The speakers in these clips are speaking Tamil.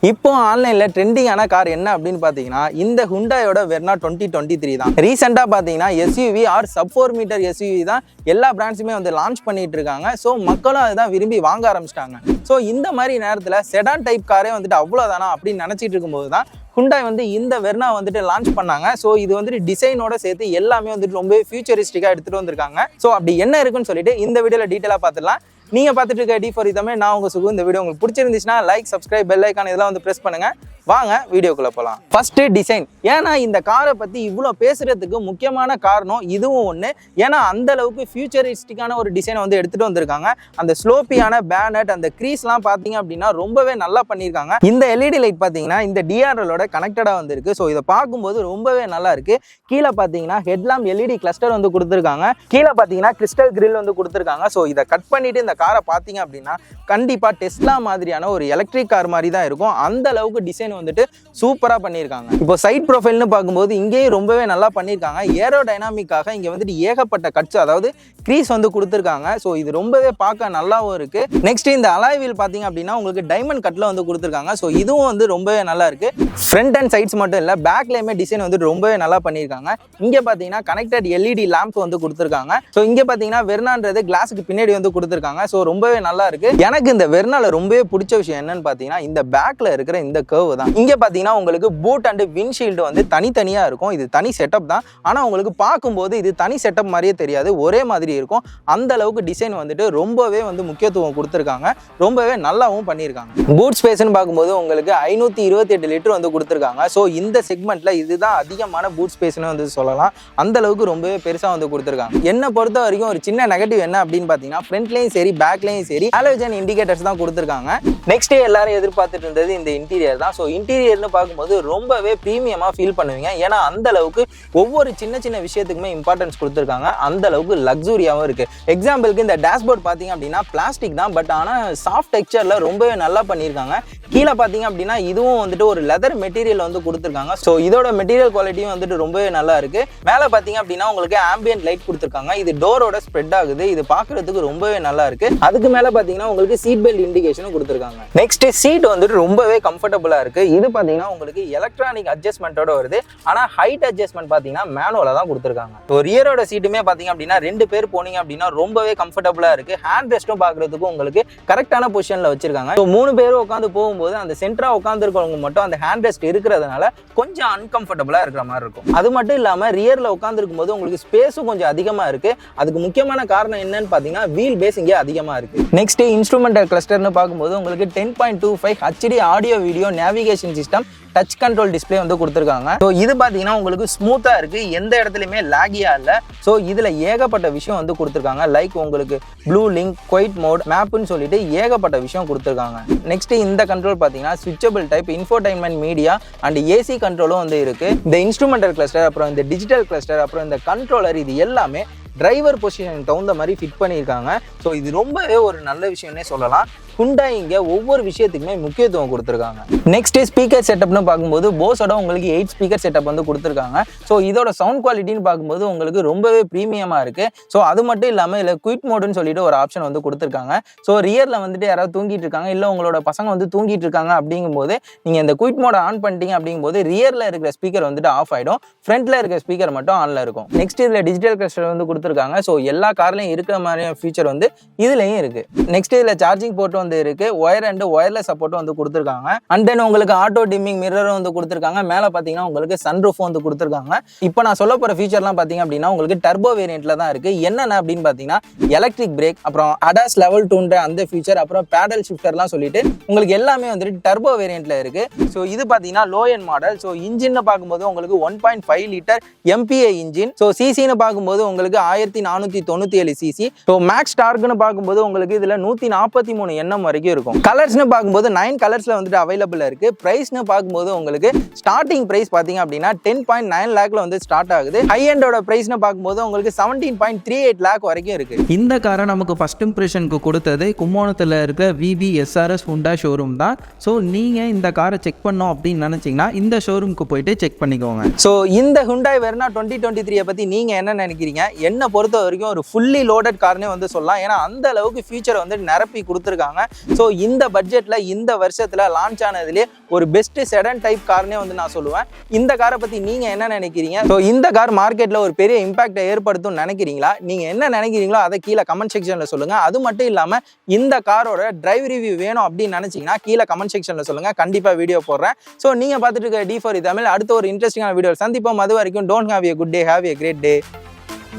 இப்போ ஆன்லைன்ல ட்ரெண்டிங்கான கார் என்ன அப்படின்னு பார்த்தீங்கன்னா இந்த ஹுண்டாயோட வெர்னா 2023 தான். ரீசெண்டாக பார்த்தீங்கன்னா SUV or sub 4 metre SUV தான் எல்லா பிராண்ட்ஸுமே வந்து லான்ச் பண்ணிட்டு இருக்காங்க. ஸோ மக்களும் அதுதான் விரும்பி வாங்க ஆரம்பிச்சிட்டாங்க. ஸோ இந்த மாதிரி நேரத்தில் செடான் டைப் காரே வந்துட்டு அவ்வளோதானா அப்படின்னு நினச்சிட்டு இருக்கும்போது தான் ஹுண்டாய் வந்து இந்த வெர்னா வந்துட்டு லான்ச் பண்ணாங்க. ஸோ இது வந்துட்டு டிசைனோட சேர்த்து எல்லாமே வந்துட்டு ரொம்ப ஃபியூச்சரிஸ்டிக்காக எடுத்துகிட்டு வந்திருக்காங்க. ஸோ அப்படி என்ன இருக்குன்னு சொல்லிட்டு இந்த வீடியோவில் டீட்டெயிலாக பார்த்துடலாம். நீங்க பார்த்துட்டு இருக்க D4 தமிழ், நான் உங்க சுகு. இந்த வீடியோ உங்களுக்கு பிடிச்சிருந்துச்சுன்னா லைக், சப்ஸ்கிரைப், பெல் ஐக்கான் இதெல்லாம் வந்து பிரஸ் பண்ணுங்க. வாங்க வீடியோக்குள்ள போகலாம். First design. ஏன்னா இந்த காரை பத்தி இவ்வளோ பேசுறதுக்கு முக்கியமான காரணம் இதுவும் ஒன்று. ஏன்னா அந்த அளவுக்கு ஃபியூச்சரிஸ்டிக்கான ஒரு டிசைனை வந்து எடுத்துட்டு வந்திருக்காங்க. அந்த ஸ்லோப்பியான பேனட், அந்த க்ரீஸ்லாம் பார்த்தீங்க அப்படின்னா ரொம்பவே நல்லா பண்ணியிருக்காங்க. இந்த எல்இடி லைட் பார்த்தீங்கன்னா இந்த டிஆர்எலோட கனெக்டடாக வந்துருக்கு. ஸோ இதை பார்க்கும்போது ரொம்பவே நல்லா இருக்கு. கீழே பார்த்தீங்கன்னா ஹெட்லாம்ப் எல்இடி கிளஸ்டர் வந்து கொடுத்துருக்காங்க. கீழே பார்த்தீங்கன்னா கிறிஸ்டல் கிரில் வந்து கொடுத்துருக்காங்க. ஸோ இதை கட் பண்ணிட்டு இந்த காரை பார்த்தீங்க அப்படின்னா கண்டிப்பா டெஸ்லா மாதிரியான ஒரு எலக்ட்ரிக் கார் மாதிரி தான் இருக்கும். அந்த அளவுக்கு டிசைன் வந்துட்டு சூப்பரா பண்ணியிருக்காங்க. இப்போ சைட் ப்ரொஃபைல்னு பார்க்கும்போது இங்கேயும் ரொம்பவே நல்லா பண்ணியிருக்காங்க. ஏரோ டைனாமிக்காக இங்கே வந்துட்டு ஏகப்பட்ட கட்ஸ், அதாவது க்ரீஸ் வந்து கொடுத்துருக்காங்க. ஸோ இது ரொம்பவே பார்க்க நல்லாவும் இருக்கு. நெக்ஸ்ட் இந்த அலாய் வீல் பார்த்தீங்க அப்படின்னா உங்களுக்கு டைமண்ட் கட்ல வந்து கொடுத்துருக்காங்க. ஸோ இதுவும் வந்து ரொம்பவே நல்லா இருக்கு. ஃப்ரண்ட் அண்ட் சைட்ஸ் மட்டும் இல்லை, பேக்லேயுமே டிசைன் வந்துட்டு ரொம்பவே நல்லா பண்ணியிருக்காங்க. இங்கே பார்த்தீங்கன்னா கனெக்டட் எல்இடி லேம்ப் வந்து கொடுத்துருக்காங்க. ஸோ இங்கே பார்த்தீங்கன்னா வெர்னான்றது கிளாஸுக்கு பின்னாடி வந்து கொடுத்துருக்காங்க. ஸோ ரொம்பவே நல்லா இருக்கு. எனக்கு இந்த வெர்னால ரொம்பவே பிடிச்ச விஷயம் என்னன்னு பார்த்தீங்கன்னா இந்த பேக்ல இருக்கிற இந்த கர்வ் தான். இங்க பார்த்தீங்கன்னா உங்களுக்கு பூட் அண்ட் விண்ட்ஷீல்டு வந்து தனித்தனியா இருக்கும். இது தனி செட்டப் தான். ஆனா உங்களுக்கு பார்க்கும்போது இது தனி செட்டப் மாதிரியே தெரியாது, ஒரே மாதிரி இருக்கும். அந்த அளவுக்கு டிசைன் வந்துட்டு ரொம்பவே வந்து முக்கியத்துவம் கொடுத்துருக்காங்க. ரொம்பவே நல்லாவும் பண்ணியிருக்காங்க. பூட் ஸ்பேஸ்ன்னு பார்க்கும்போது உங்களுக்கு 528 லிட்டர் வந்து கொடுத்துருக்காங்க. ஸோ இந்த செக்மெண்ட்ல இதுதான் அதிகமான பூட் ஸ்பேஸ்னு வந்து சொல்லலாம். அந்த அளவுக்கு ரொம்பவே பெருசா வந்து கொடுத்துருக்காங்க. என்ன பொறுத்த வரைக்கும் ஒரு சின்ன நெகட்டிவ் என்ன அப்படின்னு பார்த்தீங்கன்னா ஃப்ரண்ட்லையும் சரி பேக்லையும் சரி ஹாலோஜன் இண்டிகேட்டர்ஸ் தான் கொடுத்துருக்காங்க. நெக்ஸ்ட் எல்லாரும் எதிர்பார்த்துட்டு இருந்தது இந்த இன்டீரியர் தான். ஸோ இன்டீரியர்னு பார்க்கும்போது ரொம்பவே ப்ரீமியமாக ஃபீல் பண்ணுவீங்க. ஏன்னா அந்த அளவுக்கு ஒவ்வொரு சின்ன சின்ன விஷயத்துக்குமே இம்பார்ட்டன்ஸ் கொடுத்துருக்காங்க. அந்த அளவுக்கு லக்ஸூரியாகவும் இருக்கு. எக்ஸாம்பிளுக்கு இந்த டேஷ்போர்ட் பார்த்தீங்க அப்படின்னா பிளாஸ்டிக் தான், பட் ஆனால் சாஃப்ட் டெக்ஸ்சர்ல ரொம்பவே நல்லா பண்ணியிருக்காங்க. கீழே பார்த்தீங்க அப்படின்னா இதுவும் வந்துட்டு ஒரு லெதர் மெட்டீரியல் வந்து கொடுத்துருக்காங்க. ஸோ இதோட மெட்டீரியல் குவாலிட்டியும் வந்துட்டு ரொம்பவே நல்லா இருக்கு. மேலே பார்த்தீங்க அப்படின்னா உங்களுக்கு ஆம்பியன்ட் லைட் கொடுத்துருக்காங்க. இது டோரோட ஸ்ப்ரெட் ஆகுது. இது பார்க்கறதுக்கு ரொம்பவே நல்லா இருக்கு. அதுக்கு மேலே பார்த்தீங்கன்னா உங்களுக்கு சீட் பெல்ட் இண்டிகேஷனும் கொடுத்துருக்காங்க. நெக்ஸ்ட் சீட் வந்துட்டு ரொம்பவே கம்ஃபர்டபுளா இருக்கு. இது பார்த்தீங்கன்னா உங்களுக்கு எலக்ட்ரானிக் அட்ஜஸ்ட்மெண்ட்டோட வருது. ஆனால் ஹைட் அட்ஜஸ்ட்மெண்ட் பார்த்தீங்கன்னா மேனுவலா தான் கொடுத்துருக்காங்க. ஸோ ரியரோட சீட்டுமே பார்த்தீங்க அப்படின்னா 2 பேர் போனீங்க அப்படின்னா ரொம்பவே கம்ஃபர்டபுளா இருக்கு. ஹேண்ட் ரெஸ்ட்டும் பார்க்கறதுக்கு உங்களுக்கு கரெக்டான பொசிஷன்ல வச்சிருக்காங்க. ஸோ 3 பேரும் உட்காந்து போகும்போது அந்த சென்டரா உட்காந்து இருக்கவங்க மட்டும் அந்த ஹேண்ட் ரெஸ்ட் இருக்கிறதுனால கொஞ்சம் அன்கம்ஃபர்டபுளா இருக்கிற மாதிரி இருக்கும். அது மட்டும் இல்லாம ரியர்ல உட்காந்து இருக்கும்போது உங்களுக்கு ஸ்பேஸும் கொஞ்சம் அதிகமா இருக்கு. அதுக்கு முக்கியமான காரணம் என்னன்னு பார்த்தீங்கன்னா வீல் பேஸ் இங்கே அதிகமா இருக்கு. நெக்ஸ்ட் இன்ஸ்ட்ருமெண்டல் கிளஸ்டர்னு பார்க்கும்போது உங்களுக்கு 10.25 HD audio video navigation system touch control display வந்து கொடுத்துருக்காங்க. ஸோ இது பார்த்தீங்கன்னா உங்களுக்கு ஸ்மூத்தாக இருக்குது, எந்த இடத்துலையுமே லாகியா இல்லை. ஸோ இதில் ஏகப்பட்ட விஷயம் வந்து கொடுத்துருக்காங்க. லைக் உங்களுக்கு ப்ளூ லிங்க், குவைட் மோட், மேப்புன்னு சொல்லிட்டு ஏகப்பட்ட விஷயம் கொடுத்துருக்காங்க. நெக்ஸ்ட் இந்த கண்ட்ரோல் பார்த்தீங்கன்னா switchable type, infotainment, media and AC கண்ட்ரோலும் வந்து இருக்குது. இந்த இன்ஸ்ட்ருமெண்டல் கிளஸ்டர், அப்புறம் இந்த டிஜிட்டல் கிளஸ்டர், அப்புறம் இந்த கண்ட்ரோலர், இது எல்லாமே டிரைவர் பொசிஷனுக்கு தகுந்த மாதிரி ஃபிட் பண்ணியிருக்காங்க. ஸோ இது ரொம்பவே ஒரு நல்ல விஷயம்னே சொல்லலாம். ஹுண்டாய் இங்கே ஒவ்வொரு விஷயத்துக்குமே முக்கியத்துவம் கொடுத்துருக்காங்க. நெக்ஸ்ட் ஸ்பீக்கர் செட்டப்னு பார்க்கும்போது போஸோட உங்களுக்கு 8 ஸ்பீக்கர் செட்டப் வந்து கொடுத்துருக்காங்க. ஸோ இதோட சவுண்ட் குவாலிட்டின்னு பார்க்கும்போது உங்களுக்கு ரொம்பவே ப்ரீமியமாக இருக்குது. ஸோ அது மட்டும் இல்லாமல் இதில் குயிட் மோடுன்னு சொல்லிட்டு ஒரு ஆப்ஷன் வந்து கொடுத்துருக்காங்க. ஸோ ரியரில் வந்துட்டு யாராவது தூங்கிட்டு இருக்காங்க, இல்லை உங்களோட பசங்க வந்து தூங்கிட்டு இருக்காங்க அப்படிங்கும்போது நீங்கள் இந்த குயிட் மோடை ஆன் பண்ணிட்டீங்க அப்படிங்கும்போது ரியரில் இருக்கிற ஸ்பீக்கர் வந்துட்டு ஆஃப் ஆகிடும், ஃப்ரண்ட்டில் இருக்கிற ஸ்பீக்கர் மட்டும் ஆனில் இருக்கும். நெக்ஸ்ட் இதில் டிஜிட்டல் கிளஸ்டர் வந்து கொடுத்துருக்காங்க. ஸோ எல்லா கார்லையும் இருக்கிற மாதிரியான ஃபீச்சர் வந்து இதுலையும் இருக்குது. நெக்ஸ்ட் இதில் சார்ஜிங் போர்ட் வந்து இருக்கு, ஒயர் அண்ட் ஒயர்லெஸ் சப்போர்ட் வந்து கொடுத்துருக்காங்க. அண்ட் தென் உங்களுக்கு ஆட்டோ டிம்மிங் மிரரும் வந்து கொடுத்துருக்காங்க. மேலே பார்த்தீங்கன்னா உங்களுக்கு சன்ரூஃப் வந்து கொடுத்துருக்காங்க. இப்போ நான் சொல்ல போகிற ஃபீச்சர்லாம் பார்த்தீங்க அப்படின்னா உங்களுக்கு டர்போ வேரியண்ட்ல தான் இருக்கு. என்னென்ன அப்படின்னு பார்த்தீங்கன்னா எலக்ட்ரிக் பிரேக், அப்புறம் அடாஸ் லெவல் 2 அந்த ஃபீச்சர், அப்புறம் பேடல் ஷிஃப்டர்லாம் சொல்லிட்டு உங்களுக்கு எல்லாமே வந்துட்டு டர்போ வேரியண்ட்ல இருக்கு. ஸோ இது பார்த்தீங்கன்னா low end model. So engine பார்க்கும்போது உங்களுக்கு 1.5 லிட்டர் MPA இன்ஜின். ஸோ சிசின்னு பார்க்கும்போது உங்களுக்கு 1497 சிசி. ஸோ மேக்ஸ் டார்க்னு பார்க்கும்போது உங்களுக்கு இதில் 143 எண்ணம் வரைக்கும் இருக்கும். கலர்ஸ்னு பார்க்கும்போது 9 கலர்ஸ்ல வந்துட்டு அவைலபிள் இருக்கு. பிரைஸ்னு பார்க்கும்போது உங்களுக்கு ஸ்டார்டிங் பிரைஸ் பாத்தீங்க அப்படின்னா 10.9 லேக்ல வந்து ஸ்டார்ட் ஆகுது. ஹை எண்டோட பிரைஸ்னு பார்க்கும்போது உங்களுக்கு 17.38 லேக் வரைக்கும் இருக்கு. இந்த காரை நமக்கு ஃபர்ஸ்ட் இம்ப்ரெஷனுக்கு கொடுத்தது கும்போணத்தில் இருக்க VVSRS ஹுண்டாய் ஷோரூம் தான். ஸோ நீங்க இந்த காரை செக் பண்ணோம் அப்படின்னு நினைச்சீங்கன்னா இந்த ஷோரூமுக்கு போயிட்டு செக் பண்ணிக்கோங்க. ஸோ இந்த ஹுண்டாய் வெர்னா 2023 பத்தி நீங்க என்ன நினைக்கிறீங்க? என்ன பொறுத்த வரைக்கும் ஒரு ஃபுல்லி லோடட் கார்னே வந்து சொல்லலாம். ஏன்னா அந்த அளவுக்கு ஃபீச்சர் வந்து நிரப்பி கொடுத்துருக்காங்க. ஸோ இந்த பட்ஜெட்டில் இந்த வருஷத்தில் லான்ச் ஆனதுலேயே ஒரு பெஸ்ட் செடன் டைப் கார்னே வந்து நான் சொல்லுவேன். இந்த காரை பற்றி நீங்கள் என்ன நினைக்கிறீங்க? ஸோ இந்த கார் மார்க்கெட்டில் ஒரு பெரிய இம்பாக்டை ஏற்படுத்தும் நினைக்கிறீங்களா? நீங்கள் என்ன நினைக்கிறீங்களோ அதை கீழே கமெண்ட் செக்ஷனில் சொல்லுங்கள். அது மட்டும் இல்லாமல் இந்த காரோட டிரைவ் ரிவ்யூ வேணும் அப்படின்னு நினச்சிங்கன்னா கீழே கமெண்ட் செக்ஷனில் சொல்லுங்கள். கண்டிப்பாக வீடியோ போடுறேன். ஸோ நீங்கள் பார்த்துட்டு இருக்க D4 தமிழ் அடுத்த ஒரு இன்ட்ரெஸ்டிங்கான வீடியோ சந்திப்போம். அது வரைக்கும் don't have a good day, have a great day.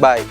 Bye.